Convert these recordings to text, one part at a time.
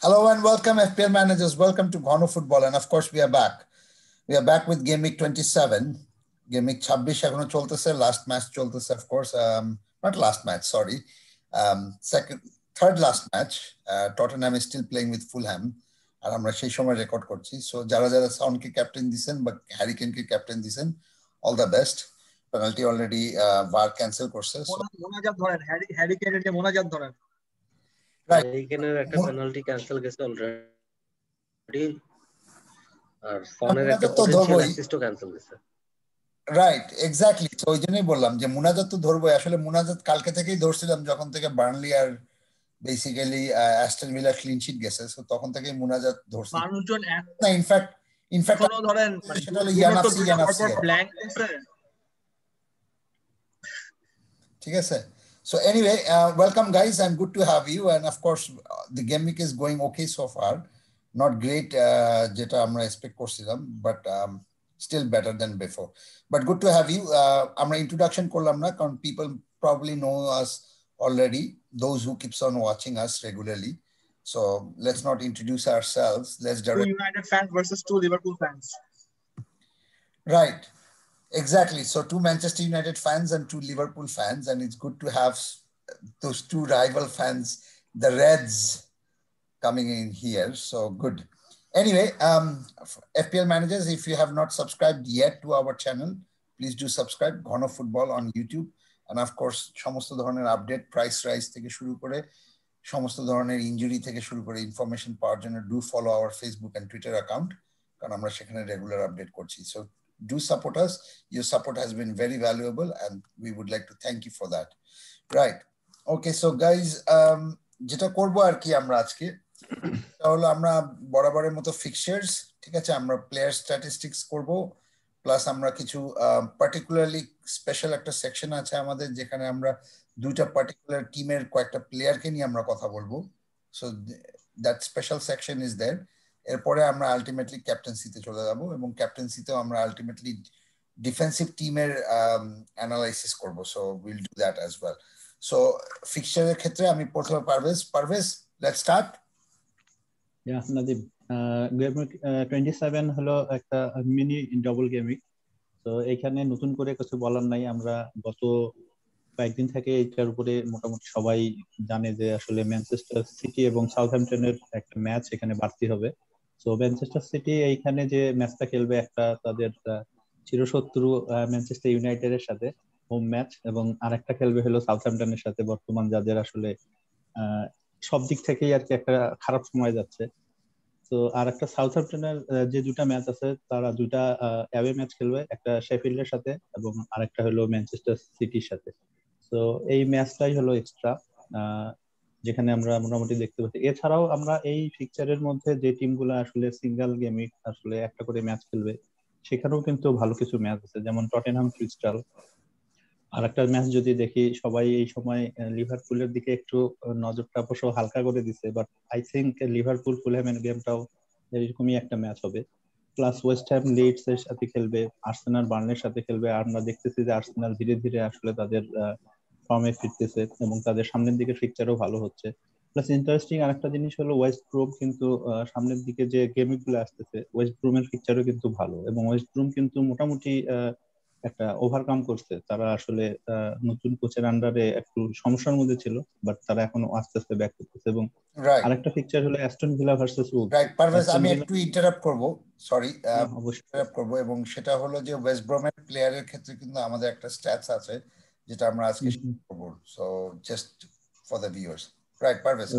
Hello and welcome, FPL managers. Welcome to Ghono Football, and of course, we are back. We are back with Game Week 27. Game Week 26 এখনো চলতেছে, last match চলতেছে, of course. Not last match, sorry. Third last match. Tottenham is still playing with Fulham. আর আমরা সেই সময় record করছি। So যারা যারা সাউন্ডকে captain দিছেন বা হ্যারি কেনকে ক্যাপ্টেন দিছেন, all the best. Penalty already VAR cancel করছে। মোনাজাত ধরেন, হ্যারি কেনের যে মোনাজাত ধরেন। এইখানের একটা পেনাল্টি ক্যান্সেল গেছে অলরেডি, আর ফনের একটা পটেনশিয়াল অ্যাসিস্টও ক্যান্সেল গেছে। Right, exactly. তো ওই জন্যই বললাম যে মুনাজাত তো ধরবো। আসলে মুনাজাত কালকে থেকেই ধরছিলাম, যখন থেকে বার্নলি আর basically Aston Villa clean sheet গেছে, সো তখন থেকেই মুনাজাত ধরছি। মানুষজন না, ইনফ্যাক্ট ধরেন সেটা হলো ইয়ানাফসি ব্ল্যাঙ্ক আছে। ঠিক আছে। So anyway, welcome guys, and good to have you. And of course, the game week is going okay so far. Not great, jeta amra expect korchilam, but still better than before. But good to have you. Amra introduction korlam na, karon people probably know us already, those who keeps on watching us regularly. So let's not introduce ourselves. Let's direct. Two United fans versus two Liverpool fans. Right. Exactly. So two Manchester United fans and two Liverpool fans, and it's good to have those two rival fans, the Reds, coming in here. So good. Anyway, FPL managers, if you have not subscribed yet to our channel, please do subscribe. Ghono Football on YouTube, and of course, সমস্ত ধরনের update, price rise থেকে শুরু করে সমস্ত ধরনের injury থেকে শুরু করে ইনফরমেশন পাওয়ার জন্য do follow our Facebook and Twitter account, কারণ আমরা সেখানে রেগুলার আপডেট করছি। So do support us. Your support has been very valuable, and we would like to thank you for that. Right. Okay, so guys, যেটা করব আর কি আমরা আজকে, তাহলে আমরা বরাবরের মতো ফিক্সচার্স, ঠিক আছে, আমরা প্লেয়ার স্ট্যাটিস্টিক্স করব, প্লাস আমরা কিছু পার্টিকুলারলি স্পেশাল একটা সেকশন আছে আমাদের, যেখানে আমরা দুইটা পার্টিকুলার টিমের কয়েকটা প্লেয়ারকে নিয়ে আমরা কথা বলবো। So that special section is there. এরপরে আমরা আলটিমেটলি ক্যাপ্টেন্সিতে চলে যাব, এবং ক্যাপ্টেন্সিতেও আমরা আলটিমেটলি ডিফেন্সিভ টিমের অ্যানালাইসিস করব। So will do that as well. So ফিক্সচারের ক্ষেত্রে আমি প্রথমে Parvez, let's start. Nadeem, game 27 হলো একটা মিনি ডাবল গেমিং। তো এখানে নতুন করে কিছু বলার নাই। আমরা গত কয়েকদিন থেকে এটার উপরে মোটামুটি সবাই জানে যে আসলে ম্যানচেস্টার সিটি এবং সাউথহ্যাম্পটনের একটা ম্যাচ এখানে বাড়তি হবে। তো ম্যানচেস্টার সিটি এইখানে যে ম্যাচটা খেলবে, একটা তাদের চিরশত্রু ম্যানচেস্টার ইউনাইটেডের সাথে হোম ম্যাচ, এবং আরেকটা খেলবে হলো সাউথহ্যাম্পটনের সাথে, বর্তমান যাদের আসলে সব দিক থেকেই আর কি একটা খারাপ সময় যাচ্ছে। তো আর একটা সাউথহ্যাম্পটনের যে দুটা ম্যাচ আছে, তারা দুটা অ্যাওয়ে ম্যাচ খেলবে, একটা শেফিল্ডের সাথে এবং আরেকটা হলো ম্যানচেস্টার সিটির সাথে। তো এই ম্যাচটাই হলো এক্সট্রা, যেখানে আমরা মোটামুটি দেখতে পাচ্ছি। এছাড়াও আমরা এই ফিকচারের মধ্যে যে টিমগুলো আসলে সিঙ্গেল গেমে আসলে একটা করে ম্যাচ খেলবে, সেখানেও কিন্তু ভালো কিছু ম্যাচ আছে, যেমন টটেনহাম ক্রিস্টাল। আর একটা ম্যাচ যদি দেখি, সবাই এই সময় লিভারপুলের দিকে একটু নজরটা অবশ্য হালকা করে দিছে, বাট আই থিঙ্ক লিভারপুল ফুলহ্যামের গেমটাও এরকমই একটা ম্যাচ হবে। প্লাস ওয়েস্ট হ্যাম লিডস এর সাথে খেলবে, আর্সেনাল বার্নের সাথে খেলবে। আর আমরা দেখতেছি যে আর্সেনাল ধীরে ধীরে আসলে তাদের ফর্মে ফিরতেছে, এবং তাদের সামনের দিকে ফিকচারও ভালো হচ্ছে। প্লাস ইন্টারেস্টিং আরেকটা জিনিস হলো ওয়েস্ট ব্রুম কিন্তু সামনের দিকে যে গেমগুলো আসতেছে, ওয়েস্ট ব্রুমের ফিকচারও কিন্তু ভালো, এবং ওয়েস্ট ব্রুম কিন্তু মোটামুটি একটা ওভারকাম করছে। তারা আসলে নতুন কোচের আন্ডারে একটু সমস্যার মধ্যে ছিল, বাট তারা এখন আস্তে আস্তে ব্যাক করতেছে। এবং আরেকটা পিকচার হলো Aston villa versus Wolves. Right Parvez, আমি একটু ইন্টারাপ্ট করব, সরি, অবশ্যই ইন্টারাপ্ট করব। এবং সেটা হলো যে ওয়েস্ট ব্রমের প্লেয়ারের ক্ষেত্রে কিন্তু আমাদের একটা স্ট্যাটস আছে, যেটা আমরা আজকে করব। So just for the viewers. Right Parvez.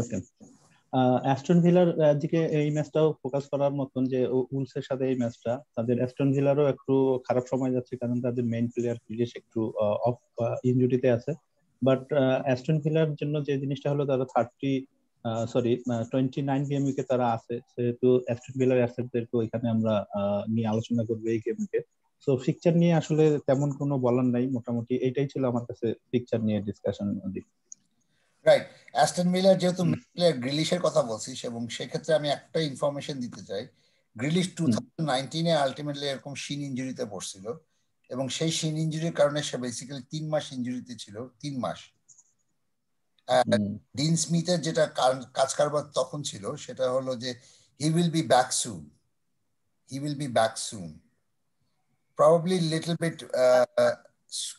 Aston ভিলার দিকে এই ম্যাচটাও ফোকাস করার মতন, যে উলসের সাথে এই ম্যাচটা, তাদের অ্যাস্টন ভিলারও একটু খারাপ সময় যাচ্ছে, কারণ তাদের মেইন প্লেয়ার গ্রিলিশ একটু অফ ইনজুরিতে আছে। বাট অ্যাস্টন ভিলার জন্য যে জিনিসটা হলো, তারা 29 গেম উইকে তারা আছে, সেহেতু অ্যাস্টন ভিলার অ্যাসেটদেরকে ওইখানে আমরা নিয়ে আলোচনা করবো এই গেম উইকে। সো ফিকচার নিয়ে আসলে তেমন কোনো বলার নাই, মোটামুটি এইটাই ছিল আমার কাছে ফিকচার নিয়ে ডিসকাশন দিক। রাইট, অ্যাস্টন ভিলার যেহেতু প্লেয়ার গ্রিলিশের কথা বলছিস, এবং সেক্ষেত্রে আমি একটা ইনফরমেশন দিতে চাই। গ্রিলিশ 2019-এ আলটিমেটলি এরকম শিন ইনজুরিতে পড়ছিল, এবং সেই শিন ইনজুরির কারণে সে বেসিক্যালি 3 মাস ইনজুরিতে ছিল, 3 মাস। ডিন স্মিথের যেটা কাজ কারবার তখন ছিল সেটা হলো যে he will be back soon. He will be back soon. Probably little bit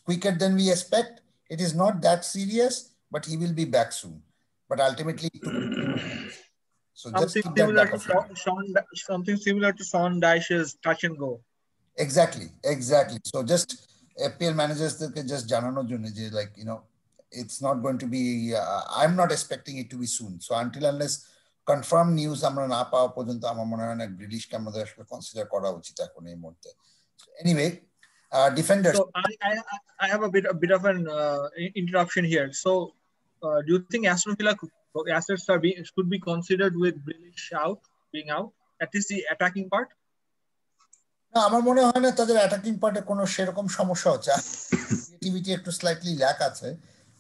quicker than we expect. It is not that serious, but he will be back soon. But ultimately, so just keep that back of your mind. Something similar to Sean Dyche's touch and go. Exactly. So just FPL managers can just janano jonne je, like, you know, it's not going to be. I'm not expecting it to be soon. So until unless confirm news আমরা না পাওয়া পর্যন্ত আমার মনে হয় না গ্রিলিশকে আমাদের আসলে কনসিডার করা উচিত এখন এই মুহূর্তে। Anyway, defenders. So I have a bit of an interruption here. So do you think Aston Villa assets should be considered with Grealish being out, at least the attacking part? না, আমার মনে হয় না তাদের অ্যাটাকিং পার্টে কোনো সেরকম সমস্যা হচ্ছে। ক্রিয়েটিভিটি একটু স্লাইটলি ল্যাক আছে,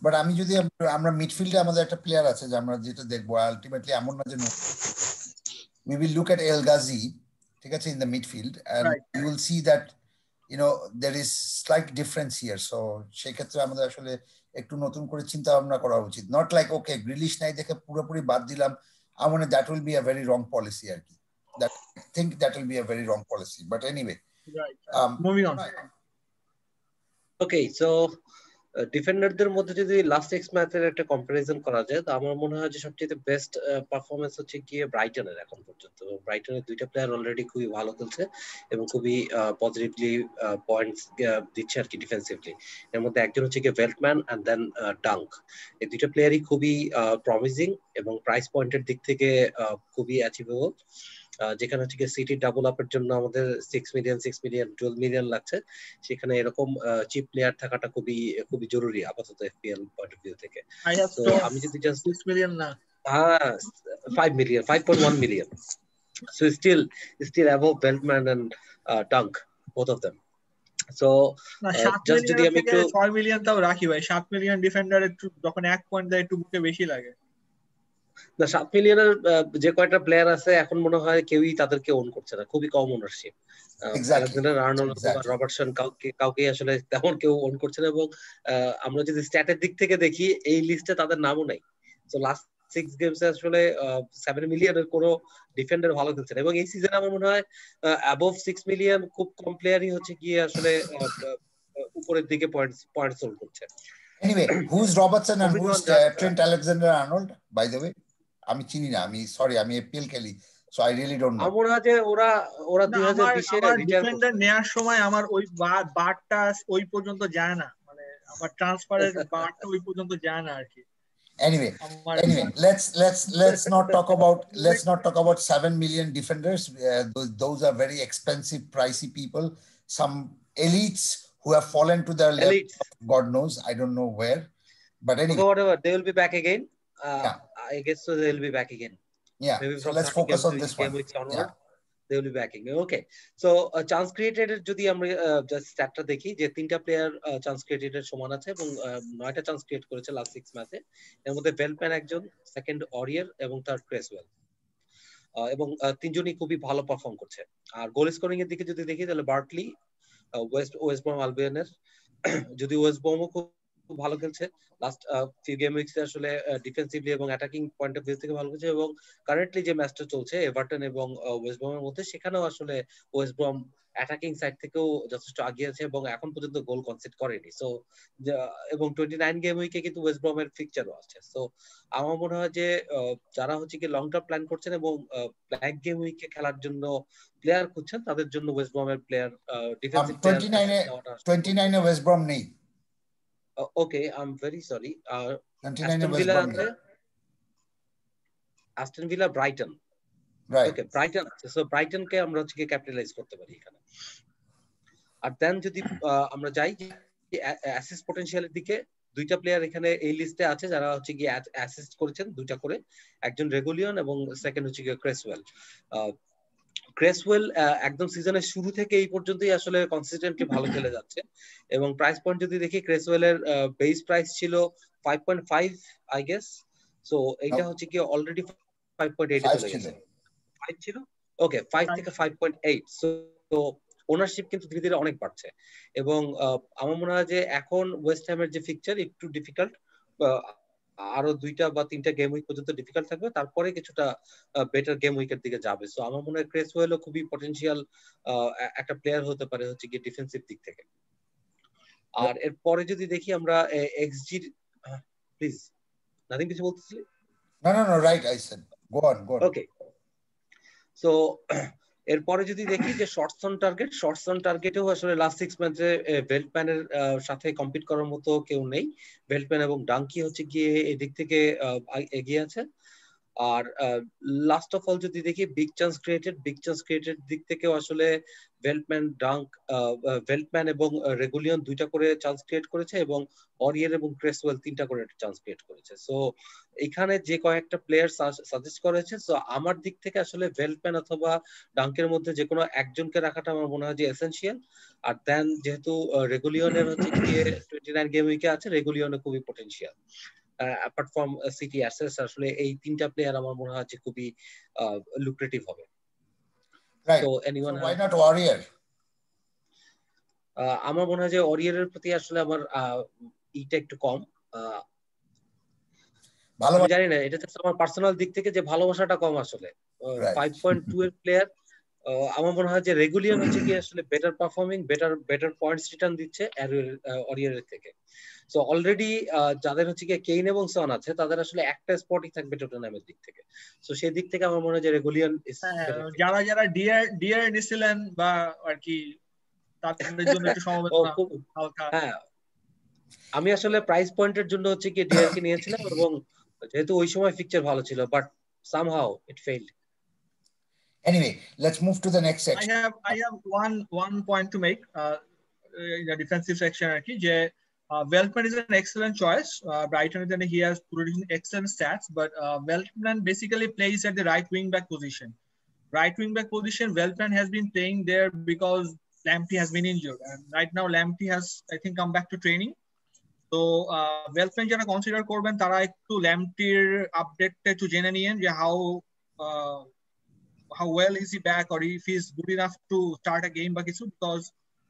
বাট আমি যদি আমরা মিডফিল্ডে আমাদের একটা প্লেয়ার আছে যে আমরা যেটা দেখবো আলটিমেটলি এমন না যে we will look at El Ghazi, ঠিক আছে, in the midfield, and you will see that, you know, there is slight difference here. So সেই ক্ষেত্রে আমাদের আসলে একটু নতুন করে চিন্তা ভাবনা করা উচিত। নট লাইক ওকে গ্রিলিশ নাই দেখে পুরোপুরি বাদ দিলাম, I mean that will be a very wrong policy আর কি। That I think that will be a very wrong policy, but anyway, moving on. Okay, so ডিফেন্ডারদের মধ্যে যদি লাস্ট 6 ম্যাচের একটা কম্পারিজন করা যায়, তো আমার মনে হয় যে সবচেয়ে বেস্ট পারফরম্যান্স হচ্ছে গিয়ে ব্রাইটনের এখন পর্যন্ত। ব্রাইটনের দুইটা প্লেয়ার অলরেডি খুবই ভালো খেলছে এবং খুবই পজিটিভলি পয়েন্টস দিচ্ছে আর কি ডিফেন্সিভলি। এর মধ্যে একজন হচ্ছে গিয়ে ভেল্টম্যান এন্ড দেন ডাঙ্ক। এই দুইটা প্লেয়ারই খুবই প্রমিজিং এবং প্রাইস পয়েন্টের দিক থেকে খুবই অ্যাচিভেবল। যেখানে হচ্ছে সিটি ডাবল আপের জন্য আমাদের 6 মিলিয়ন 12 মিলিয়ন লাগছে, সেখানে এরকম চিপ প্লেয়ার থাকাটা খুবই জরুরি আপাতত এফপিএল পয়েন্ট অফ ভিউ থেকে। তো আমি যদি জাস্ট 6 মিলিয়ন না, 5 million 5.1 million, so still above Beltman and Dunk, both of them. So just যদি আমি একটু 6 মিলিয়ন তাও রাখি ভাই, 7 মিলিয়ন ডিফেন্ডার একটু যখন 1 পয়েন্ট দেয় একটু বুকে বেশি লাগে না। 7 মিলিয়নের যে কয়টা প্লেয়ার আছে এখন মনে হয় কেউই তাদেরকে ওন করছে না, খুবই কম ওনারশিপ। আলেকজান্ডার আর্নল্ড, রবার্টসন, কাউকে আসলে তেমন কেউ ওন করছে না। এবং আমরা যদি স্ট্যাটের দিক থেকে দেখি এই লিস্টে তাদের নামও নাই। তো লাস্ট 6 গেমসে আসলে 7 মিলিয়নের কোনো ডিফেন্ডার ভালো খেলছে না। এবং এই সিজনে আমার মনে হয় অ্যাবভ 6 মিলিয়ন খুব কম প্লেয়ারই হচ্ছে গিয়ে আসলে উপরের দিকে পয়েন্টস হোল্ড করছে। Anyway, who's Robertson and who's Trent Alexander-Arnold, by the way? আমি চিনি না, আমি সরি, আমি এপিএল খেলি, so I really don't know. আমরা যে ওরা 2020 এ রিটায়ার ডিফেন্ডার নেয়ার সময় আমার ওই বারটা ওই পর্যন্ত যায় না, মানে আমার ট্রান্সফারের বারটা ওই পর্যন্ত যায় না আর কি। Anyway, let's not talk about 7 million defenders. Those are very expensive, pricey people. Some elites who have fallen to their level. God knows, I don't know where. But anyway, okay, whatever, they will be back again. I guess so. They will be back again. Yeah. Maybe so let's focus on this one. Yeah. They will be back again. Okay. So chance created যদি আমরা just স্ট্যাটটা দেখি যে 3টা player chance created সমান আছে এবং 9টা chance create করেছে last 6 ম্যাচে। এর মধ্যে ভেলপ্যান একজন, সেকেন্ড অরিয়ার এবং থার্ড ক্রেসওয়েল, এবং তিনজনই খুবই ভালো পারফর্ম করছে। আর গোল স্কোরিং এর দিকে যদি দেখি তাহলে বার্টলি ওয়েস্ট ব্রম আলবিয়নের, যদি ওয়েস্ট ব্রমও খুব ভালো খেলছে লাস্ট ফিউ গেম উইকসে আসলে ডিফেন্সিভলি এবং অ্যাটাকিং পয়েন্ট অফ ভিউ থেকে ভালো খেলছে। এবং কারেন্টলি যে ম্যাচটা চলছে এভারটন এবং ওয়েস্ট ব্রমের মধ্যে, সেখানেও আসলে ওয়েস্ট ব্রম অ্যাটাকিং সাইড থেকেও যথেষ্ট এগিয়ে আছে এবং এখন পর্যন্ত গোল কনসিড করেনি। সো এবং 29 গেম উইকে কিন্তু ওয়েস্ট ব্রমের ফিকচারও আছে। সো আমার মনে হয় যে যারা হচ্ছে কি লং টার্ম প্ল্যান করছেন এবং ব্ল্যাক গেম উইকে খেলার জন্য প্লেয়ার খুঁজছেন, তাদের জন্য ওয়েস্ট ব্রমের প্লেয়ার ডিফেন্সিভ 29 এ ওয়েস্ট ব্রম নেই। Okay, I'm very sorry. 29 Aston Villa, Brighton. Right. Okay, Brighton. So Brighton কে আমরা হচ্ছে ক্যাপিটালাইজ করতে পারি এখানে। আর দেন যদি আমরা যাই অ্যাসিস্ট পটেনশিয়ালের দিকে, 2টা প্লেয়ার এখানে এই লিস্টে আছে যারা হচ্ছে কি অ্যাসিস্ট করেছেন 2টা করে, একজন রেগুলিয়ন এবং সেকেন্ড হচ্ছে ক্রেসওয়েল। ক্রেসওয়েল একদম সিজনের শুরু থেকে এই পর্যন্তই আসলে কনসিস্টেন্টলি ভালো খেলে যাচ্ছে। এবং প্রাইস পয়েন্ট যদি দেখি, ক্রেসওয়েলের বেস প্রাইস ছিল 5.5 আই গেস। সো এইটা হচ্ছে কি অলরেডি 5.8 এ চলে গেছে। 5 ছিল, ওকে 5 থেকে 5.8। সো ওনারশিপ কিন্তু ধীরে ধীরে অনেক বাড়ছে। এবং আমার মনে হয় যে এখন ওয়েস্ট হ্যামের যে ফিকচার একটু ডিফিকাল্ট, আরো 2টা বা 3টা গেম উইক পর্যন্ত ডিফিকাল্ট থাকবে, তারপরে কিছুটা বেটার গেম উইকের দিকে যাবে। সো আমার মনে হয় ক্রেসওয়েলও খুবই পটেনশিয়াল একটা প্লেয়ার হতে পারে হচ্ছে গিয়ে ডিফেন্সিভ দিক থেকে। আর এরপরে যদি দেখি আমরা এক্সজি, প্লিজ নাথিং কিছু বলতেছিলি? No, right, I said go on. Okay, so এরপরে যদি দেখি যে শর্টস অন টার্গেটেও আসলে লাস্ট 6 ম্যাচে ভেল্টম্যানের সাথে কম্পিট করার মতো কেউ নেই। ভেল্টম্যান এবং ডাঙ্কি হচ্ছে গিয়ে এদিক থেকে এগিয়ে আছে। আর লাস্ট অফ অল যদি দেখি বিগ চান্স ক্রিয়েটেড দিক থেকেও আসলে ভেল্টম্যান এবং রেগুলিয়ন 2টা করে চান্স ক্রিয়েট করেছে এবং অরিয়ের এবং ক্রেসওয়েল 3টা করে চান্স ক্রিয়েট করেছে। সো এখানে যে কয়েকটা প্লেয়ার সাজেস্ট করেছে, সো আমার দিক থেকে আসলে ভেল্টম্যান অথবা ডাঙ্কের মধ্যে যে কোনো একজনকে রাখাটা আমার মনে হয় যে এসেনশিয়াল। আর দেন যেহেতু রেগুলিয়নের হচ্ছে গিয়ে 29 গেম উইকে আছে, রেগুলিয়নে খুবই potential. Apart from city assets, আসলে এই 3টা প্লেয়ার আমার মনে হয় যে খুবই লুক্রেটিভ হবে। Right. So anyone, why not Warrior? আমার মনে হয় যে ওরিয়েরের প্রতি আসলে আমার ইটা একটু কম। আমি জানি না, এটা হচ্ছে আমার পার্সোনাল দিক থেকে যে ভালোবাসাটা কম আসলে। 5.2 এর প্লেয়ার, আমার মনে হয় যে রেগুলিয়ার হচ্ছে কি আসলে better performing, better points return দিচ্ছে ওরিয়েরের থেকে। সো অলরেডি যাদের হচ্ছে কি কেইন এবং সন আছে, তাদের আসলে একটা স্পটই থাকবে টটেনহামের দিক থেকে। সো সেই দিক থেকে আমার মনে হয় যে রেগুলিয়ান যারা ডিয়ার নিছিলেন বা আর কি তাদের জন্য একটু সমবেদনা হালকা। হ্যাঁ, আমি আসলে প্রাইস পয়েন্টের জন্য হচ্ছে কি ডিআর কে নিয়েছিলাম, এবং যেহেতু ওই সময় ফিকচার ভালো ছিল, but somehow it failed. Anyway, let's move to the next section. I have one point to make in the defensive section আর কি, যে Veltman is an excellent choice. Brighton, he has producing excellent stats, but Veltman basically plays at the right wing back position. Veltman has been playing there because Lamptey has been injured, and right now Lamptey has, I think, come back to training. So Veltman যারা consider করবেন তারা একটু ল্যাম্পটির আপডেটটা একটু জেনে নিয়েন যে how well is he back, or if he's good enough to start a game বা কিছু, because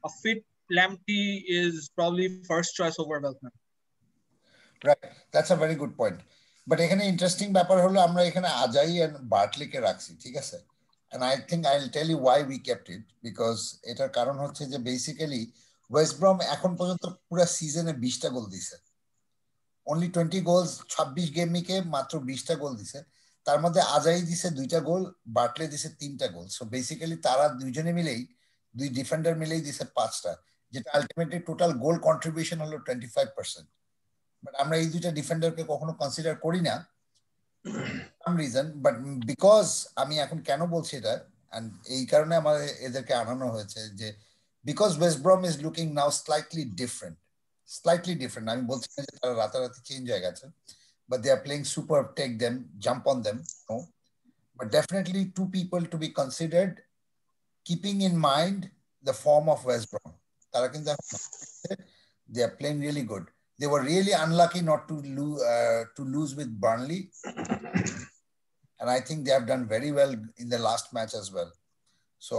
a fit Lamptey is probably first choice over Veltman. Right, that's a very good point. But এখানে interesting ব্যাপার হলো আমরা এখানে আজাই and বার্টলিকে রাখছি, ঠিক আছে? And I think I'll tell you why we kept it, because এটার কারণ হচ্ছে যে বেসিক্যালি ওয়েস্ট ব্রম এখন পর্যন্ত পুরো সিজনে 20টা গোল দিছে, only 20 goals, 26 গেম মিকে মাত্র 20টা গোল দিছে। তার মধ্যে আজাই দিছে 2টা গোল, বার্টলে দিছে 3টা গোল। সো বেসিক্যালি তারা দুইজনে মিলেই, দুই ডিফেন্ডার মিলেই দিছে 5টা, যেটা আলটিমেটলি টোটাল গোল কন্ট্রিবিউশন হলো 25%। বাট আমরা এই দুইটা ডিফেন্ডারকে কখনো কনসিডার করি না সাম রিজন, বাট বিকজ আমি এখন কেন বলছি এটা, এন্ড এই কারণে আমাদের এদেরকে আনানো হয়েছে যে because West Brom is looking now slightly different. আমি বলছি না যে তারা রাতারাতি চেঞ্জ হয়ে গেছে, but they are playing superb. Take them, jump on them, no. But definitely two people to be considered, keeping in mind the form of West Brom. They are playing really good. They were really unlucky not to lose with Burnley, and I think they have done very well in the last match as well. So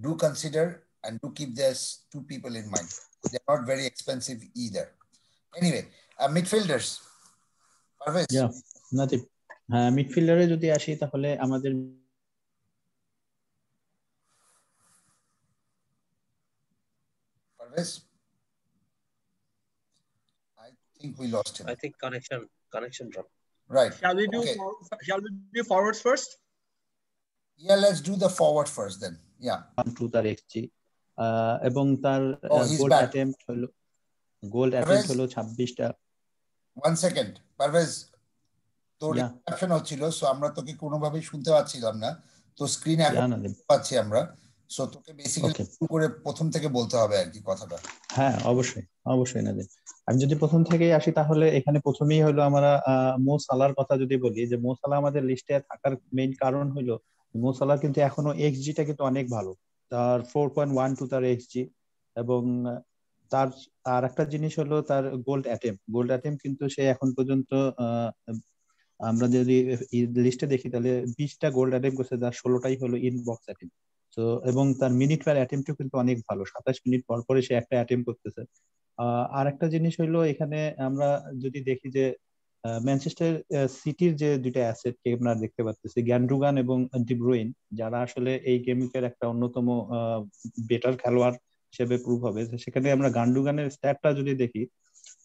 do consider and do keep these two people in mind. They're not very expensive either. Anyway, midfielders. হ্যাঁ, মিডফিল্ডারে যদি আসি তাহলে আমাদের I think we lost him. I think connection dropped. Right. Shall we do forwards first? Yeah, let's do the forward first then. Yeah. 1-2 তার XG, এবং তার গোল attempt হলো 26টা। One second, Parvez, তোর রিসেপশন হচ্ছিল, সো আমরা তোকে কোনোভাবেই শুনতে পাচ্ছিলাম না। তো স্ক্রিনে এখন পাচ্ছি আমরা, সো তোকে বেসিক্যালি শুরু করে প্রথম থেকে বলতে হবে আর কি কথাটা। হ্যাঁ, অবশ্যই না। আমি যদি প্রথম থেকেই আসি তাহলে এখানে প্রথমেই হলো আমরা মো সালার কথা যদি বলি, যে মো সালা আমাদের লিস্টে থাকার মেইন কারণ হলো মো সালা কিন্তু এখনো এক্সজিটা কিন্তু অনেক ভালো, তার 4.12 তার এক্সজি, এবং তার আর একটা জিনিস হলো তার গোল অ্যাটেম্প কিন্তু সে এখন পর্যন্ত আমরা যদি লিস্টে দেখি তাহলে 20টা গোল অ্যাটেম্প করছে, যার 16টাই হলো ইনবক্স অ্যাটেম্প। তো এবং তার মিনিট পার অ্যাটেম্পও কিন্তু অনেক ভালো, 27 মিনিট পর সে একটা অ্যাটেম্প করতেছে। আর একটা জিনিস হইলো এখানে আমরা যদি দেখি যে ম্যানচেস্টার সিটির যে দুইটা অ্যাসেট কে আমরা দেখতে পাচ্ছি, গ্যান্ডুগান এবং ডি ব্রুইন, যারা আসলে এই গেমিংয়ের একটা অন্যতম বেটার খেলোয়াড় হিসেবে প্রুভ হবে। সেখানে আমরা গান্ডুগানের স্ট্যাটটা যদি দেখি,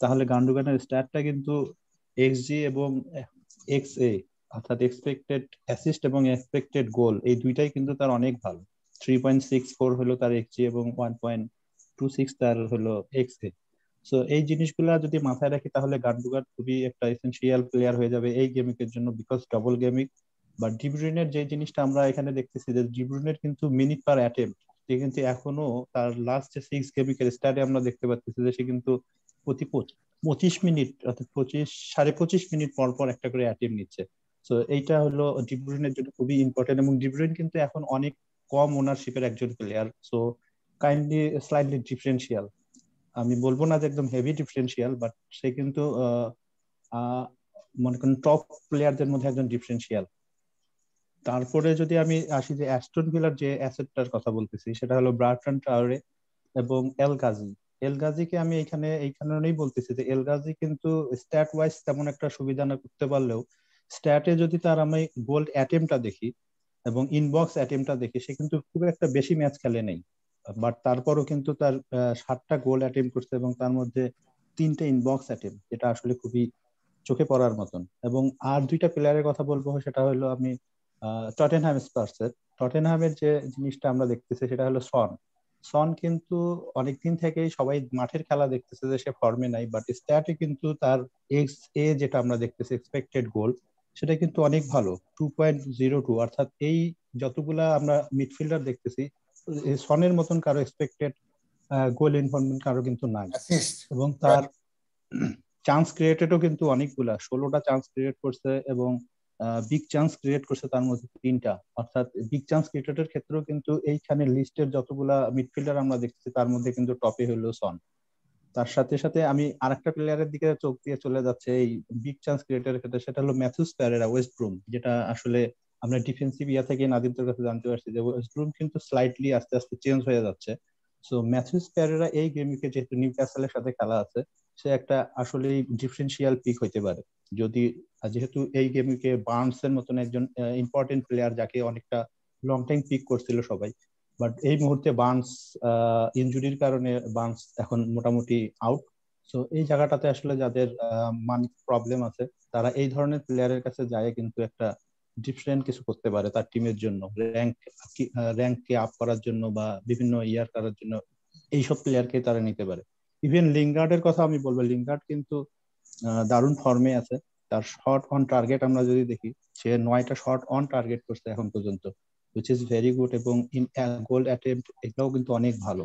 তাহলে গান্ডুগানের স্ট্যাটটা কিন্তু এক্সজি এবং এক্সএ, অর্থাৎ এক্সপেক্টেড অ্যাসিস্ট এবং এক্সপেক্টেড গোল, এই দুইটাই কিন্তু তার অনেক ভালো। 3.64 হলো তার এক্সজি এবং 1.26 তার হলো এক্সএ। সো এই জিনিসগুলা যদি মাথায় রাখি, তাহলে গান্ডুগান খুবই একটা এসেনশিয়াল প্লেয়ার হয়ে যাবে এই গেমিংয়ের জন্য, বিকজ ডবল গেমিং। বা ডিব্রুইনের যে জিনিসটা আমরা এখানে দেখতেছি, যে ডিব্রুইনের কিন্তু মিনিট পার অ্যাটেম্প্ট, সে কিন্তু এখনো তার লাস্ট যে 6 গেমিংয়ের স্টাডে আমরা দেখতে পাচ্ছি যে সে কিন্তু প্রতি 25 মিনিট, অর্থাৎ 25-25.5 মিনিট পর পর একটা করে অ্যাটেম্প্ট নিচ্ছে। সো এইটা হলো ডিব্রুইনের জন্য খুবই ইম্পর্টেন্ট, এবং ডিব্রুইন কিন্তু এখন অনেক কম ওনারশিপের একজন player. So kindly slightly differential, আমি বলবো না যে একদম হেভি ডিফারেন্সিয়াল, বাট সে কিন্তু মনে করেন টপ প্লেয়ারদের মধ্যে একজন ডিফারেন্সিয়াল। তারপরে যদি আমি আসি যে অ্যাস্টন ভিলার যে অ্যাসেটটার কথা বলতেছি, সেটা হলো ব্রাটন ট্রাওরে এবং এল গাজি। এল গাজিকে আমি এই কারণেই বলতেছি যে এল গাজি কিন্তু স্ট্যাট ওয়াইজ তেমন একটা সুবিধা না করতে পারলেও, স্ট্যাটে যদি তার আমি গোল অ্যাটেম্পটা দেখি এবং ইনবক্স অ্যাটেম্পটা দেখি, সে কিন্তু খুব একটা বেশি ম্যাচ খেলে নেই, বাট তারপরও কিন্তু তার 7টা গোল অ্যাটেম্প করছে এবং তার মধ্যে 3টে ইনবক্স অ্যাটেম্প, যেটা আসলে খুবই চোখে পড়ার মতন। এবং আর দুইটা প্লেয়ারের কথা বলবো, সেটা হলো আমি টটেনহ্যাম স্পার্সের। টটেনহ্যামের যে জিনিসটা আমরা দেখতেছি সেটা হলো সন। সন কিন্তু অনেকদিন থেকেই সবাই মাঠের খেলা দেখতেছে যে সে ফর্মে নাই, বাট স্ট্যাটে কিন্তু তার এক্স এ যেটা আমরা দেখতেছি, এক্সপেক্টেড গোল, সেটা কিন্তু অনেক ভালো, 2.02। অর্থাৎ এই যতগুলা আমরা মিডফিল্ডার দেখতেছি, সনের মতন কারো এক্সপেক্টেড গোল ইনভলভমেন্ট কারো কিন্তু নাই। অ্যাসিস্ট, এবং তার চান্স ক্রিয়েটেডও কিন্তু অনেকগুলা, 16টা চান্স ক্রিয়েট করছে এবং বিগ চান্স ক্রিয়েট করছে তার মধ্যে 3টা। অর্থাৎ বিগ চান্স ক্রিয়েটেডের ক্ষেত্রেও কিন্তু এইখানে লিস্টের যতগুলা মিডফিল্ডার আমরা দেখতেছি তার মধ্যে কিন্তু টপে হলো সন। তার সাথে সাথে আমি আরেকটা প্লেয়ারের দিকে চোখ দিয়ে চলে যাচ্ছে এই বিগ চান্স ক্রিয়েটারের ক্ষেত্রে, সেটা হলো ম্যাথিউস প্যারেরা, ওয়েস্ট ব্রুম, যেটা আসলে আমরা ডিফেন্সিভ ইয়া থেকে নাদিমদের কাছে জানতে পারছি যে ওয়েস্ট ব্রুম কিন্তু স্লাইটলি আস্তে আস্তে চেঞ্জ হয়ে যাচ্ছে। সো ম্যাথিউস প্যারেরা এই গেমকে যেহেতু নিউক্যাসলের সাথে খেলা আছে, সে একটা আসলে ডিফারেন্সিয়াল পিক হইতে পারে। যদি যেহেতু এই গেমকে বার্নস এর মতন একজন ইম্পর্টেন্ট প্লেয়ার, যাকে অনেকটা লং টাইম পিক করছিল সবাই, বাট এই মুহূর্তে বার্নস ইনজুরির কারণে বার্নস এখন মোটামুটি আউট। সো এই জায়গাটাতে আসলে যাদের মানি প্রবলেম আছে, তারা এই ধরনের প্লেয়ারের কাছে যায় কিন্তু একটা ডিফারেন্ট কিছু করতে পারে তার টিমের জন্য, র্যাঙ্ককে আপ করার জন্য বা বিভিন্ন ইয়ার করার জন্য এইসব প্লেয়ারকে তারা নিতে পারে। ইভেন লিঙ্গার্ডের কথা আমি বলবো, লিঙ্গার্ড কিন্তু দারুণ ফর্মে আছে। তার শট অন টার্গেট আমরা যদি দেখি, সে 9টা শট অন টার্গেট করছে এখন পর্যন্ত, which is very good, এবং ইন গোল অ্যাটেম্প্ট এটাও কিন্তু অনেক ভালো।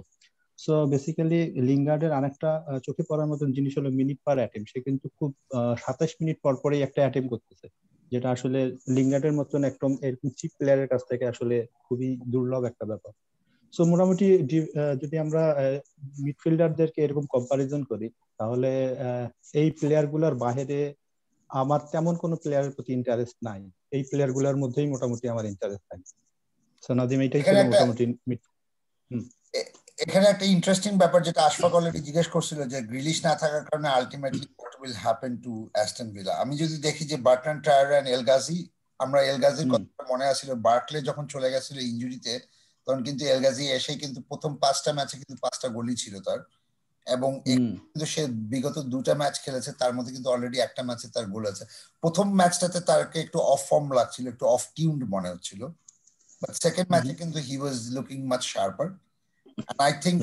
সো বেসিক্যালি লিঙ্গার্ডের আরেকটা চোখে পড়ার মতন জিনিস হলো মিনিট পার অ্যাটেম্প্ট। সে কিন্তু খুব 27 মিনিট পর পরই একটা অ্যাটেম্প্ট করতেছে, যেটা আসলে লিঙ্গার্ডের মতন একদম এরকম চিপ প্লেয়ারের কাছ থেকে আসলে খুবই দুর্লভ একটা ব্যাপার। সো মোটামুটি যদি আমরা মিডফিল্ডারদেরকে এরকম কম্পারিজন করি, তাহলে এই প্লেয়ার গুলার বাইরে আমার তেমন কোনো প্লেয়ারের প্রতি ইন্টারেস্ট নাই। এই প্লেয়ার গুলার মধ্যেই মোটামুটি আমার ইন্টারেস্ট থাকে। সো নাদিম, এটাই ছিল মোটামুটি। এখানে একটা ইন্টারেস্টিং ব্যাপার যেটা আশফাক অলরেডি জিজ্ঞেস করছিল, যে গ্রিলিশ না থাকার কারণে ultimately what will happen to Aston villa. আমি যদি দেখি যে বার্টন ট্রায়ার এন্ড এল গাজি, আমরা এল গাজির কথা মনে আসছিল, বার্কলে যখন চলে গেছিল ইনজুরিতে, তখন কিন্তু এল গাজি এসে কিন্তু প্রথম 5টা ম্যাচে কিন্তু 5টা গোলই ছিল তার, এবং কিন্তু সে বিগত 2টা ম্যাচ খেলেছে, তার মধ্যে কিন্তু অলরেডি একটা ম্যাচে তার গোল আছে। প্রথম ম্যাচটাতে তাকে একটু অফ ফর্ম লাগছিল, একটু অফ টিউনড মনে হচ্ছিল, বাট সেকেন্ড ম্যাচে কিন্তু he was looking much sharper. I think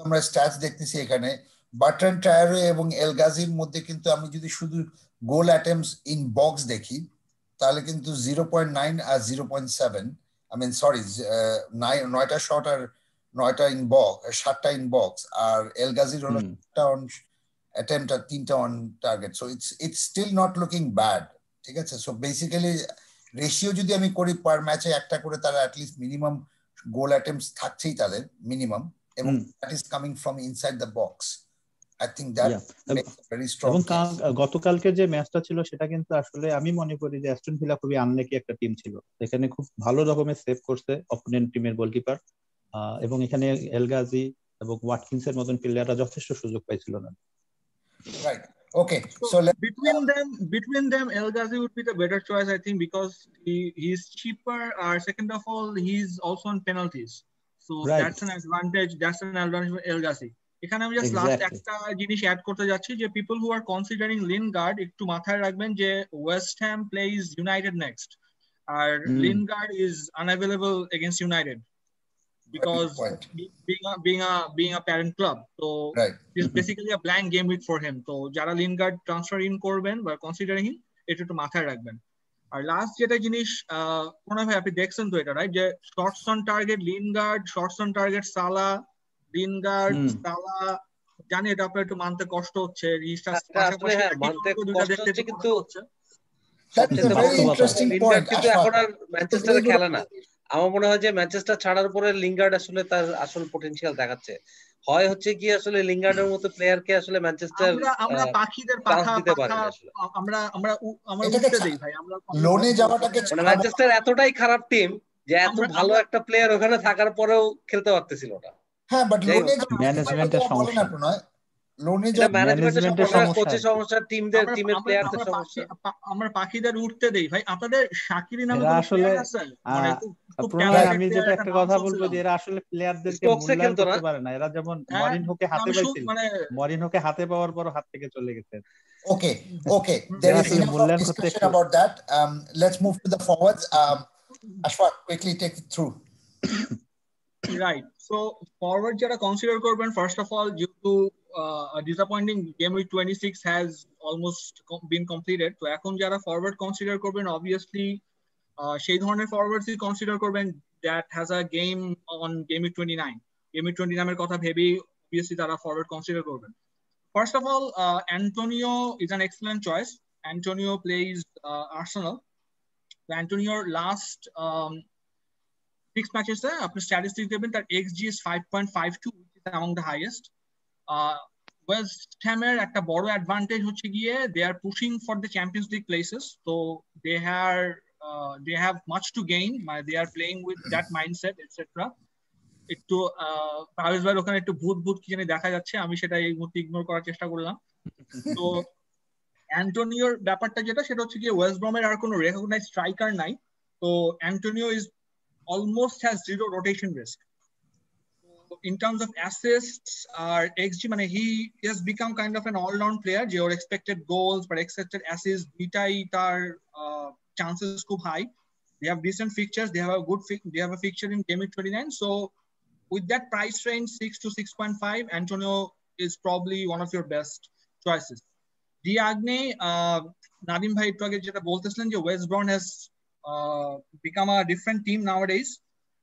আমরা স্ট্যাটস দেখতেছি এখানে বাটন ট্রায়ারে এবং এল গাজির মধ্যে কিন্তু আমি যদি শুধু গোল অ্যাটেম্পটস ইন বক্স দেখি, তাহলে কিন্তু 0.9 আর 0.7, আই মিন সরি 9টা শট আর 9টা ইন বক্স, 7টা ইন বক্স, আর এল গাজির হলো 7টা অন অ্যাটেম্পট আর 3টা on target. So it's still not looking bad, ঠিক আছে। সো বেসিক্যালি রেশিও যদি আমি করি, পার ম্যাচে একটা করে তারা অ্যাটলিস্ট মিনিমাম গোল অ্যাটেম্পটস থাকছেই তাদের মিনিমাম, এবং that is coming from inside the box. I think that makes very strong. এবং গতকালকে যে ম্যাচটা ছিল, সেটা কিন্তু আসলে আমি মনে করি যে অ্যাস্টন ভিলা খুবই আনলাকি একটা টিম ছিল। এখানে খুব ভালো রকমের সেভ করছে অপোনেন্ট টিমের গোলকিপার, এবং এখানে এল গাজি এবং ওয়াটকিন্সের মতন প্লেয়াররা যথেষ্ট সুযোগ পাইছিল না। Right. Okay, so between them, El Ghazi would be the better choice, I think, because he's cheaper. Second of all, he's also on penalties, so that's an advantage. That's an advantage for El Ghazi. এখানে আমি just last একটা জিনিস add করতে যাচ্ছি যে people who are considering Lingard একটু মাথায় রাখবেন যে West Ham plays United next, R Lingard is unavailable against United because being a parent club, so it's basically a blank game week for him. So jara Lingard transfer in করবেন বা considering him এটা একটু মাথায় রাখবেন। আর last যেটা জিনিস মনে হয় আপনি দেখছেন তো এটা রাইট যে shots on target Lingard, shots on target Salah, Lingard Salah, জানি এটা আপনার একটু মানতে কষ্ট হচ্ছে, আসলে হ্যাঁ মানতে কষ্ট হচ্ছে, কিন্তু that is a very interesting point. কিন্তু এখন আর ম্যানচেস্টারে খেলে না। আমার মনে হয় যে ম্যানচেস্টার ছাড়ার পরে লিঙ্গার্ড আসলে তার আসল পটেনশিয়াল দেখাচ্ছে। হয় হচ্ছে কি আসলে লিঙ্গার্ডের মতো প্লেয়ারকে আসলে ম্যানচেস্টার আমরা পাখিদের পাখা দিতে পারে না আসলে। আমরা উঠতে দেই ভাই, আমরা লোনে যাওয়াটাকে মানে ম্যানচেস্টার এতটাই খারাপ টিম যে এত ভালো একটা প্লেয়ার ওখানে থাকার পরেও খেলতে পারতেছিল না। হ্যাঁ, বাট লোনে ম্যানেজমেন্টের সমস্যা, লোনে ম্যানেজমেন্টের সমস্যা, কোচের সমস্যা, টিমের প্লেয়ারদের সমস্যা। আমরা পাখিদের উঠতে দেই ভাই। আপনাদের শাকিরি নামে এরা কোন আসলে প্লেয়ার আছে মানে আমি যেটা একটা কথা বলবো যে এরা আসলে প্লেয়ারদেরকে মূল্যায়ন করতে পারে না। এরা যেমন মরিনহোকে হাতে পাইছিল, মরিনহোকে হাতে পাওয়ার পর হাত থেকে চলে গেছে। Okay, there is enough discussion about that. Let's move to the forwards. Ashfaq, quickly take it through. Right, so forward jara consider korben, first of all, due to a disappointing game week 26 has almost been completed, so ekhon jara forward consider korben obviously সেই ধরনের forwards consider করবেন that has a game on game week 29, game week 29 এর কথা ভেবেই obviously তারা forward consider করবেন। First of all, Antonio is an excellent choice. Antonio plays Arsenal. So Antonio last 6 matches after statistics given that XG is 5.52, which is among the highest. West Hammer at a borrow advantage হচ্ছে গিয়ে they are pushing for the Champions League places, so they have much to gain. They are playing with that mindset, etc. একটু পারভেজ ভাই ওখানে একটু ভূত কি জানি দেখা যাচ্ছে, আমি সেটা এই মুহূর্তে ইগনোর করার চেষ্টা করলাম। তো অ্যান্টোনিওর ব্যাপারটা যেটা সেটা হচ্ছে গিয়ে ওয়েস্ট ব্রমের আর কোনো রেকগনাইজড স্ট্রাইকার নাই, তো Antonio is almost has zero rotation risk. In terms of assists or XG, he has become kind of an all-round player. Your expected goals but expected assists, bitai tar chances খুব high. They have decent fixtures. They have a fixture in game week 29. So with that price range 6 to 6.5, Antonio is probably one of your best choices. Diagne, Nadim bhai একটু আগে যেটা বলতেছিলেন যে West Brom has become a different team nowadays.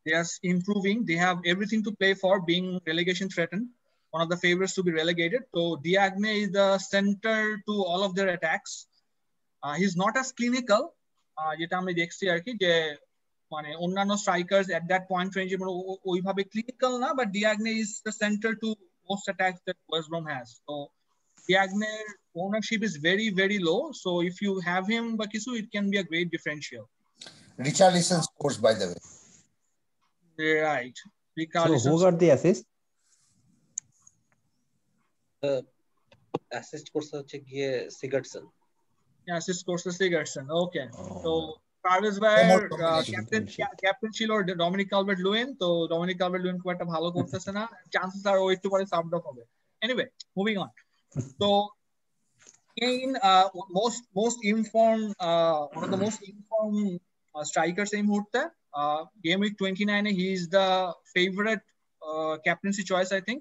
They are improving. They have everything to play for, being relegation threatened, one of the favorites to be relegated. So Diagne is the center to all of their attacks. He's not as clinical, যেটা আমি দেখছি আর কি, যে মানে অন্যান্য strikers at that point range ওইভাবে clinical না, but Diagne is the center to most attacks that West Brom has. So Diagne's ownership is very, very low. So if you have him, Bakisu, it can be a great differential. Richarlison scores, by the way. Right. So who got the assist? Assist করছে হচ্ছে গিয়ে Sigurdsson. Yeah, assist করছে Sigurdsson. Okay. So Parvez ভাই captain ছিল Dominic ক্যালভার্ট-লুইন, তো Dominic ক্যালভার্ট-লুইন খুব একটা ভালো করতেছে না, চান্সেস আর ওই একটু পরে সাবড অফ হবে। Anyway, moving on. So again, most informed, one of the most informed strikers এই মুহূর্তে, game week 29 he is the favorite captaincy choice, I think.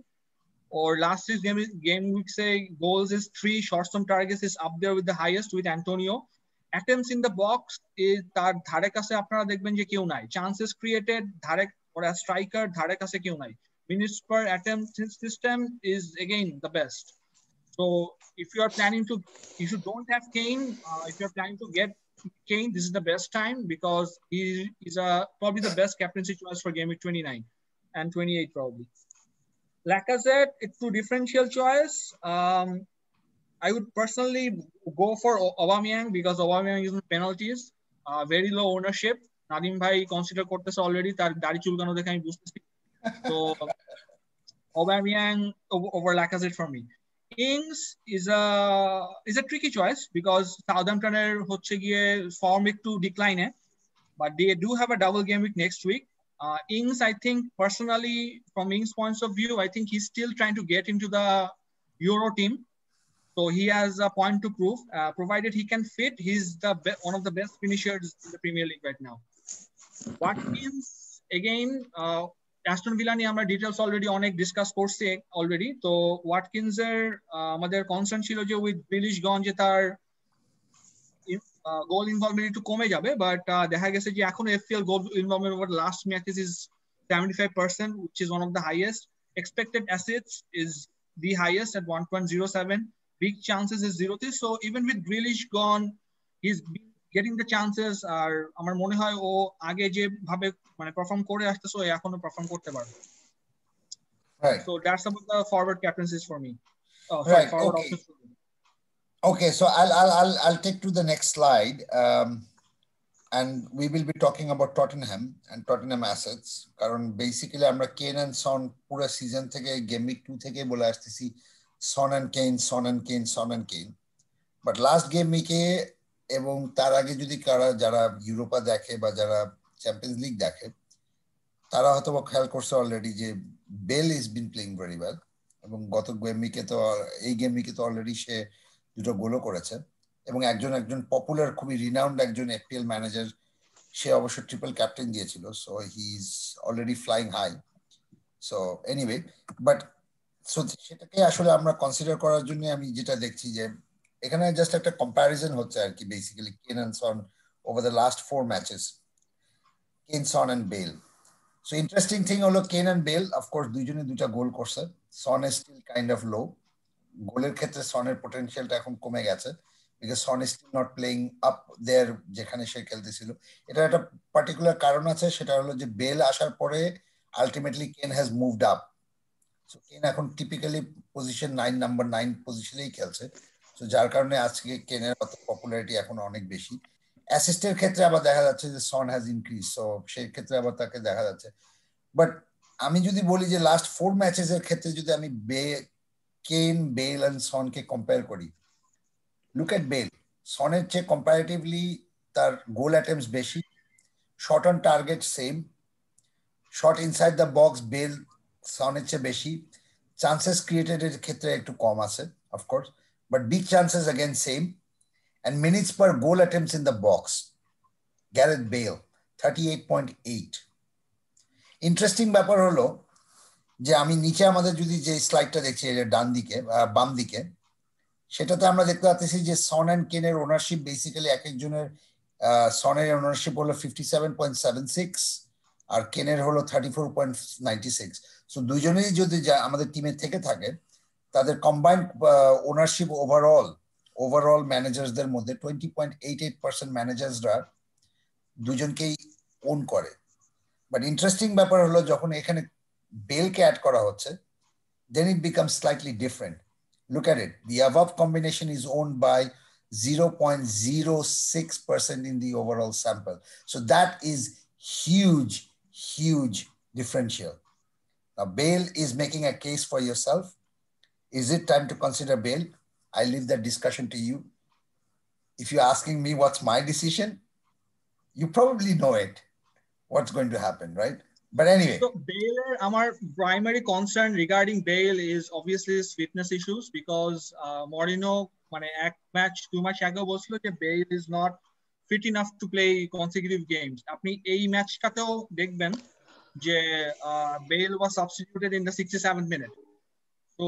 Or last year's game week say goals is 3, shots on targets is up there with the highest with Antonio. Attempts in the box is তার ধারে কাছে আপনারা দেখবেন যে কেউ নাই, chances created ধারে or a striker ধারে কাছে কেউ নাই, minutes per attempt system is again the best. So if you are planning to, if you don't have Kane, if you are planning to get Kane, this is the best time because he is probably the best captaincy choice for game week 29 and 28 probably. Lacazette, it's a differential choice. I would personally go for Aubameyang because Aubameyang uses penalties, very low ownership. Nadim bhai consider korteche already, tar dari chulkano dekhe ami bujhtechi. So Aubameyang over Lacazette for me. Ings is a tricky choice because Southampton hoche giye form ekটু decline, but they do have a double game week next week. Ings, I think personally, from Ings' points of view, I think he's still trying to get into the Euro team. So he has a point to prove. Provided he can fit, he's one of the best finishers in the Premier League right now. Watkins, again, Aston Villa niye amra details already onek discuss korchi already. So Watkins amader concern chilo je with Grealish gone je tar goal involvement একটু কমে যাবে, but দেখা গেছে যে এখন FPL goal involvement over the last matches is 75%, which is one of the highest. Expected assets is the highest at 1.07. Big chances is 0. So even with Grealish gone, he's getting the chances. আর আমার মনে হয় ও আগে যে ভাবে মানে perform করে আসতেছে এখনো পারফর্ম করতে পারবে. Right. So that's about the forward captaincies for me. Right. Forward Okay. options for me. Okay, so I'll take to the next slide, and we will be talking about Tottenham and Tottenham Assets. কারণ basically আমরা Kane and Son পুরো season থেকে game week 2 থেকে বলে আসতেছি Son and Kane. But last game week এবং তার আগে যদি যারা ইউরোপা দেখে বা যারা চ্যাম্পিয়ন্স লিগ দেখে তারা হয়তো খেয়াল করছে অলরেডি যে Bale is been playing very well, এবং গত গেম উইকে তো এই গেম উইকে তো অলরেডি সে দুটো গোলও করেছে, এবং একজন পপুলার খুবই রিনাউন্ড একজন এফপিএল ম্যানেজার, সে অবশ্য ট্রিপল ক্যাপ্টেন দিয়েছিল, so he is already flying high. So anyway, but so সেটাকে আসলে আমরা কনসিডার করার জন্য আমি যেটা দেখছি যে এখানে জাস্ট একটা কম্প্যারিজন হচ্ছে আর কি, basically Kane and Son over the last 4 matches, Kane, Son and Bale. So interesting thing হলো কেন এন্ড বেল অফকোর্স দুইজনে দুটা গোল করছে, Son is still kind of low. গোলের ক্ষেত্রে সনের পোটেনশিয়ালটা এখন কমে গেছে, because Son is still not playing up there যেখানে সে খেলতেছিল। এটা একটা পার্টিকুলার কারণ আছে, সেটা হলো যে বেল আসার পরে আলটিমেটলি কেন হ্যাজ মুভড আপ। সো কেন এখন টিপিক্যালি পজিশন 9 নাম্বার 9 পজিশনেই খেলছে, সো যার কারণে আজকে কেনের অত পপুলারিটি এখন অনেক বেশি। অ্যাসিস্টের ক্ষেত্রে আবার দেখা যাচ্ছে যে সন হ্যাজ ইনক্রিজ, সো সেই ক্ষেত্রে আবার তাকে দেখা যাচ্ছে। বাট আমি যদি বলি যে লাস্ট 4 ম্যাচেস এর ক্ষেত্রে যদি আমি কেন, বেল এন্ড সনকে কম্পেয়ার করি, লুক এট বেল, সনের চেয়ে কম্পারেটিভলি তার গোল অ্যাটেম্পটস বেশি, shot on target same, shot inside the box Bale সনের চেয়ে বেশি, চান্সেস ক্রিয়েটেড এর ক্ষেত্রে একটু কম আছে of course, but big chances again same, and minutes per goal attempts in the box, Gareth Bale 38.8. Interesting ব্যাপার হলো যে আমি নিচে আমাদের যদি যে স্লাইডটা দেখছি ডান দিকে বাম দিকে, সেটাতে আমরা দেখতে পাচ্ছি যে সন এন্ড কেনের ওনারশিপ বেসিক্যালি এক একজনের, সনের ওনারশিপ হলো 57.76 আর কেনের হলো 34.96। সো দুইজনেই যদি আমাদের টিমে থেকে থাকে, তাদের কম্বাইন্ড ওনারশিপ ওভারঅল ম্যানেজার্সদের মধ্যে 20.88% ম্যানেজার্সরা দুজনকেই ওন করে। বাট ইন্টারেস্টিং ব্যাপার হলো যখন এখানে বেলকে অ্যাড করা হচ্ছে, then it becomes slightly different. Look at it, the above combination is owned by 0.06% in the overall sample, so that is huge differential. Now Bale is making a case for yourself. Is it time to consider Bale? I leave that discussion to you. If you're asking me what's my decision, you probably know it, what's going to happen, right? But anyway. So Bale, our primary concern regarding Bale is obviously his fitness issues, because Mourinho, match 2 match ago বলছিল যে Bale is not fit enough to play consecutive games. আপনি এই ম্যাচটাতেও দেখবেন যে Bale was substituted in the 67th minute. So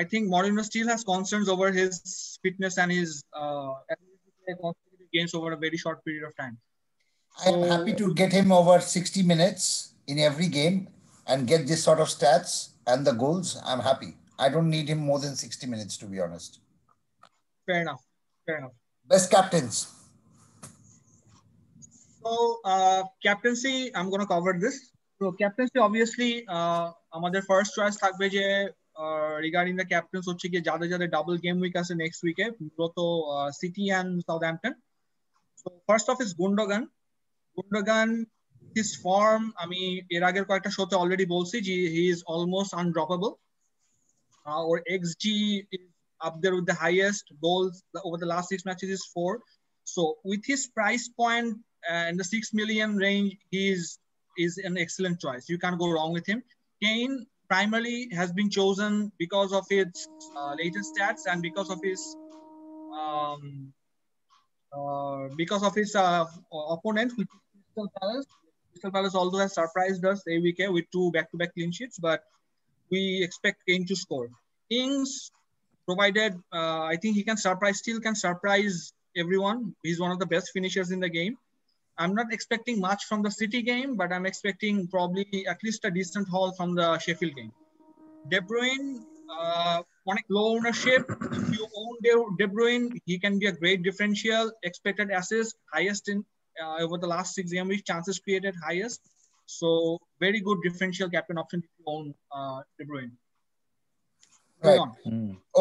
I think Mourinho still has concerns over his fitness and his ability to play consecutive games over a very short period of time. I'm happy to get him over 60 minutes in every game and get this sort of stats and the goals. I'm happy. I don't need him more than 60 minutes, to be honest. Fair enough. Best captains. So captaincy, I'm going to cover this. So captaincy, obviously, আমাদের first choice থাকবে যে regarding the captains হচ্ছে কি যাদের double game week আছে next week A, both City and Southampton. So first off is Gundogan, his form, আমি এর আগের কয়েকটা শোতে অলরেডি বলছি যে he is almost undroppable. Or XG is up there with the highest goals over the last 6 matches is 4. So with his price point in the 6 million range, he is an excellent choice. You can't go wrong with him. Kane primarily has been chosen because of its latest stats and because of his opponent, which is Crystal Palace. Crystal Palace also has surprised us every week with 2 back-to-back clean sheets, but we expect Kane to score. Ings, provided I think he can surprise everyone. He's one of the best finishers in the game. I'm not expecting much from the City game, but I'm expecting probably at least a decent haul from the Sheffield game. De Bruyne, on a low ownership, if you own De Bruyne, he can be a great differential. Expected assist, highest in over the last 6 game weeks, chances created highest. So very good differential captain option if you own De Bruyne. Right.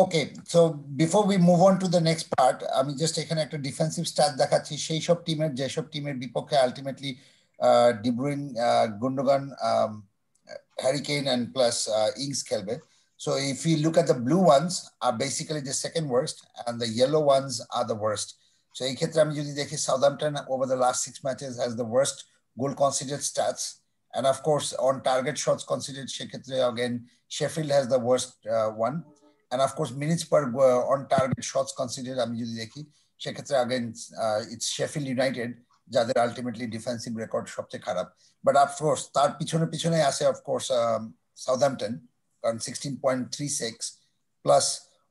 Okay, so before we move on to the next part, আমি just এখানে একটা defensive stat দেখাচ্ছি সেই সব টিমের যেসব টিমের বিপক্ষে ultimately D Bruyne, Gundogan, Harry Kane and plus Ings খেলবে. So if you look at the blue ones are basically the second worst and the yellow ones are the worst. So এই ক্ষেত্রে আমি যদি দেখি Southampton over the last 6 matches has the worst goal conceded stats. And of course, on target shots considered, again, Sheffield has the worst one. And of course, minutes per on target shots considered, again, it's Sheffield United, যাদের ultimately defensive record সবচেয়ে খারাপ. But of course, তার পিছনে আছে of course Southampton, কারণ 16.36 plus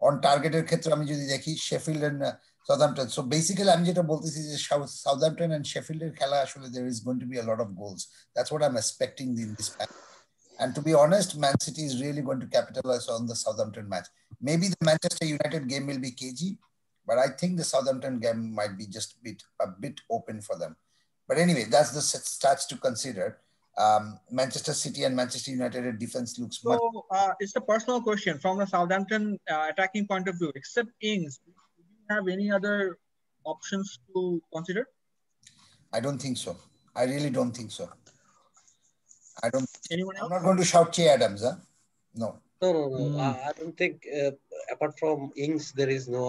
on target এর ক্ষেত্রে আমি যদি দেখি Sheffield and Southampton. So basically, I'm just saying Southampton and Sheffield খেলা আসলে there is going to be a lot of goals. That's what I'm expecting in this match. And to be honest, Man City is really going to capitalize on the Southampton match. Maybe the Manchester United game will be cagey, but I think the Southampton game might be just a bit open for them. But anyway, that's the stats to consider. Manchester City and Manchester United defense looks much. So it's a personal question from the Southampton attacking point of view. Except Ings, do you have any other options to consider? I don't think so. I really don't think so. Anyone else? I'm not going to shout Che Adams, huh? No. No. I don't think apart from Ings, there is no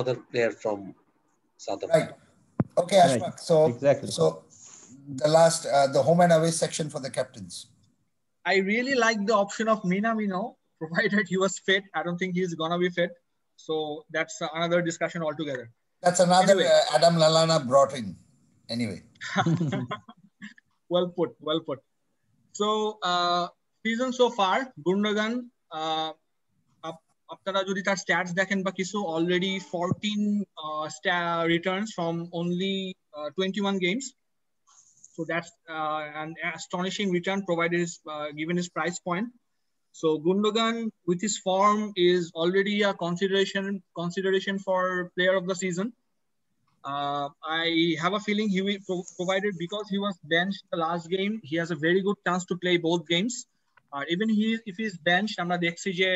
other player from Southampton. Right. Okay, Ashfaq. Right. So Exactly. So the last, the home and away section for the captains. I really like the option of Minamino, provided he was fit. I don't think he's gonna be fit. So that's another discussion altogether. That's another Anyway. Adam Lallana brought in. Anyway. Well put. So season so far, Gundogan, আপনারা যদি তার stats দেখেন বা কিছু, already 14 returns from only 21 games. So that's an astonishing return provided given his price point. So Gundogan with his form is already a consideration for player of the season. I have a feeling he will provided because he was benched the last game. He has a very good chance to play both games. Even if he's benched, আমরা দেখছি যে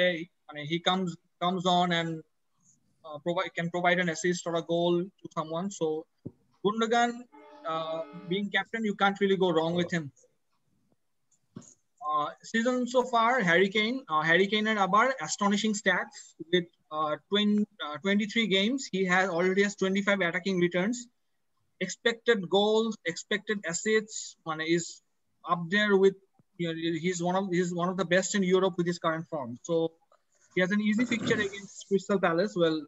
he comes on and can provide an assist or a goal to someone. So Gundogan, being captain, you can't really go wrong with him. Season so far, Harry Kane and Abar, astonishing stats with 23 games. He already has 25 attacking returns. Expected goals, expected assists, is up there with, he's one of the best in Europe with his current form. So he has an easy fixture against Crystal Palace. Well,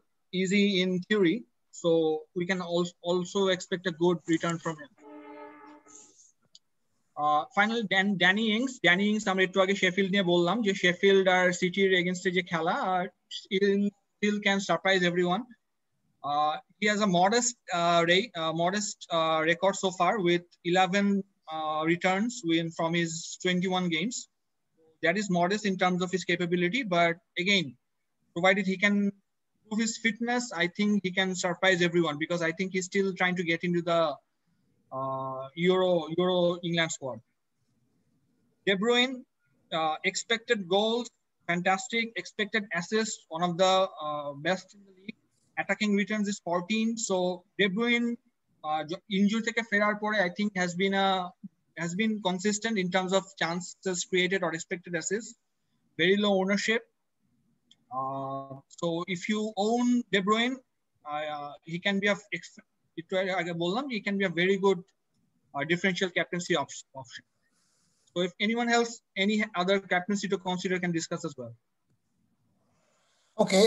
easy in theory. So we can also expect a good return from him. Finally, Danny Ings আমরা একটু আগে Sheffield নিয়ে বললাম যে Sheffield আর সিটির এগেইনস্টে যে খেলা, still can surprise everyone. He has a modest record so far with 11 returns from his 21 games. That is modest in terms of his capability, but again, provided he can prove his fitness, I think he can surprise everyone because I think he's still trying to get into the Euro England squad. De Bruyne, expected goals, fantastic. Expected assists, one of the best in the league. Attacking returns is 14. So De Bruyne, injury থেকে ফেরার পরে, I think has been consistent in terms of chances created or expected assists. Very low ownership. So if you own De Bruyne, he can be he can be a very good differential captaincy option. So if anyone else, any other captaincy to consider, can discuss as well. Okay,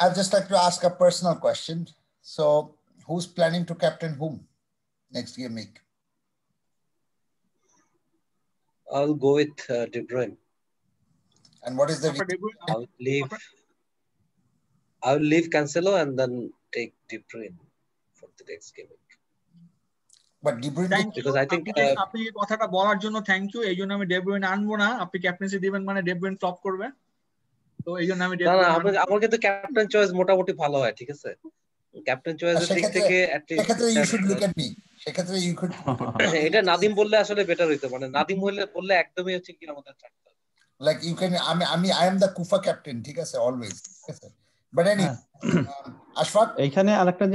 I'd just like to ask a personal question. So who's planning to captain whom next game week? I'll go with De Bruyne. And what is the I'll leave Cancelo and then take De Bruyne for the next game week. But De Bruyne, because I think আপনি কথাটা বলার জন্য thank you. এই জন্য আমি day Bruyne আনবো না। আপনি ক্যাপ্টেন্সি দিবেন মানে ডে ব্রুইন ফ্লপ করবে, তো এই জন্য আমি ডে ব্রুইন আমার কিন্তু ক্যাপ্টেন চয়েস মোটামুটি ভালো হয়, ঠিক আছে? ক্যাপ্টেন চয়েসের দিক থেকে সেক্ষেত্রে you should look at me, সেক্ষেত্রে ইউ কুড এটা নাদিম বললে আসলে বেটার হইতো, মানে নাদিম বললে একদমই হচ্ছে কি আমাদের চারটা like you can I am the কুফা ক্যাপ্টেন, ঠিক আছে, অলওয়েজ, ঠিক আছে। বাট এনিওয়ে আশফাক, এইখানে আরেকটা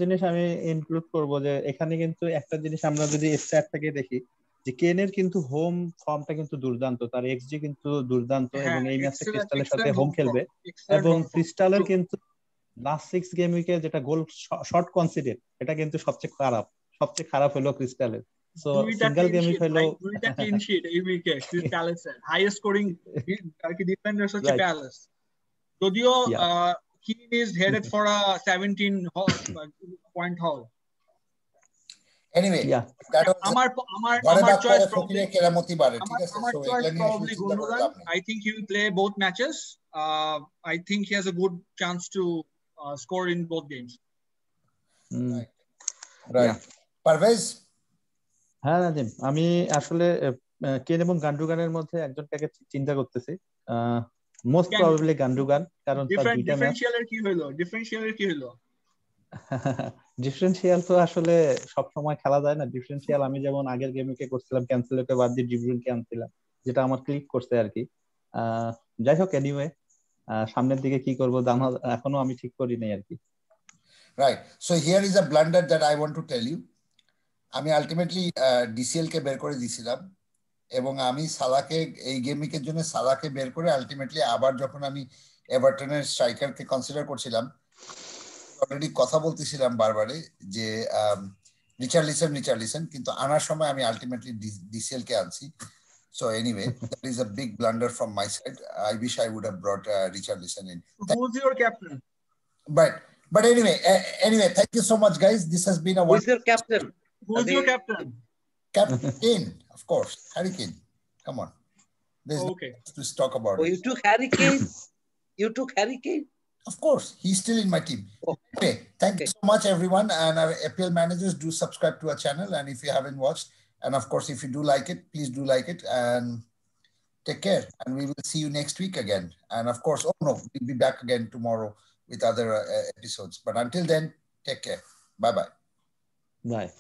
জিনিস আমি ইনক্লুড করব যে এখানে কিন্তু একটা জিনিস আমরা যদি স্ট্যাট থেকে দেখি যে কেনের কিন্তু হোম ফর্মটা কিন্তু দুর্দান্ত, তার এক্সজি কিন্তু দুর্দান্ত, এবং এই ম্যাচে ক্রিস্টালের সাথে হোম খেলবে, এবং ক্রিস্টালের কিন্তু লাস্ট 6 গেম উইকে যেটা গোল শট কনসিডেড এটা কিন্তু সবচেয়ে খারাপ হলো ক্রিস্টালের। সো সিঙ্গেল গেম উইক হলো দুইটা ক্লিন শিট এই উইকে ক্রিস্টালের হাইয়েস্ট স্কোরিং আর কি ডিফেন্ডার্স হচ্ছে প্যালেস, যদিও Keane is headed for a 17-point haul. Anyway, আমার choice probably Gundogan. I think he will play both matches. I think he has a good chance to score in both games. Right. Parvez? হ্যাঁ নাজিম, আমি আসলে কেন এবং গান্ডুগানের মধ্যে একজনটাকে চিন্তা করতেছি। Most probably গান্ডুগান, কারণ তার দুইটা ম্যাচ। ডিফারেন্সিয়ালের কি হলো? ডিফারেন্সিয়াল তো আসলে সব সময় খেলা যায় না। ডিফারেন্সিয়াল আমি যেমন আগের গেমে করছিলাম, ক্যান্সেলকে বাদ দিয়ে ডিব্রুইনকে আনছিলাম, যেটা আমার ক্লিক করছে আর কি। যাই হোক, এনিওয়ে সামনের দিকে কি করব জানা এখনো আমি ঠিক করি নাই আর কি। Right, so here is a blunder that I want to tell you. আমি আলটিমেটলি ডিসিএল কে বের করে দিয়েছিলাম, এবং আমি সালাকে এই গেম উইকের জন্য সালাকে বের করে আলটিমেটলি আবার যখন আমি এভারটনের স্ট্রাইকারকে কনসিডার করছিলাম, অলরেডি কথা বলতেছিলাম বারবারে যে রিচার্লিসন, কিন্তু আনার সময় আমি আলটিমেটলি ডিসিএল কে আনছি। So anyway, that is a big blunder from my side. I wish I would have brought Richarlison in. Who's your captain? But anyway, thank you so much, guys. This has been a Who's your captain? Who's your captain? Captain, of course, Harry Kane. Come on. There's okay. To talk about it. You took Harry Kane? You took Harry Kane? Of course, he's still in my team. Anyway, thank you so much, everyone. And our FPL managers, do subscribe to our channel. And if you haven't watched, and of course, if you do like it, please do like it and take care. And we will see you next week again. And of course, we'll be back again tomorrow with other episodes. But until then, take care. Bye-bye. Bye.